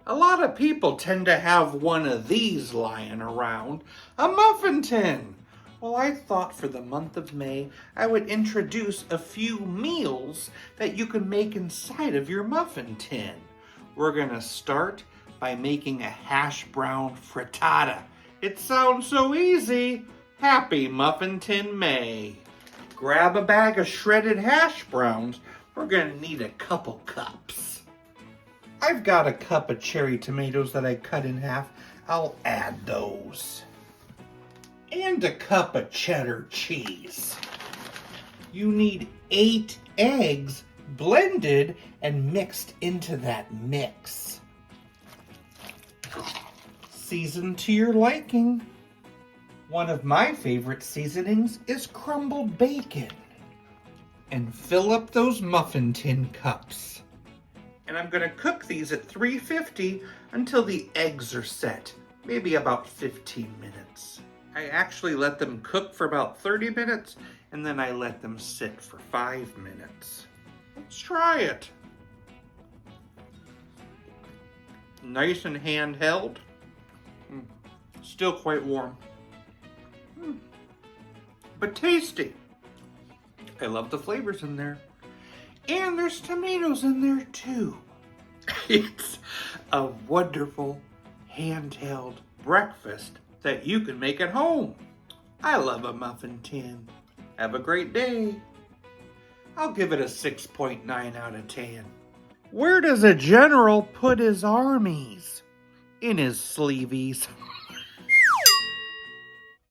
A lot of people tend to have one of these lying around, a muffin tin. Well, I thought for the month of May, I would introduce a few meals that you can make inside of your muffin tin. We're gonna start by making a hashbrown frittata. It sounds so easy. Happy Muffin Tin May. Grab a bag of shredded hash browns. We're gonna need a couple cups. I've got a cup of cherry tomatoes that I cut in half. I'll add those. And a cup of cheddar cheese. You need 8 eggs blended and mixed into that mix. Season to your liking. One of my favorite seasonings is crumbled bacon. And fill up those muffin tin cups. And I'm gonna cook these at 350 until the eggs are set, maybe about 15 minutes. I actually let them cook for about 30 minutes, and then I let them sit for 5 minutes. Let's try it. Nice and handheld. Still quite warm. But tasty. I love the flavors in there. And there's tomatoes in there too. It's a wonderful handheld breakfast that you can make at home. I love a muffin tin. Have a great day. I'll give it a 6.9 out of 10. Where does a general put his armies? In his sleeveys.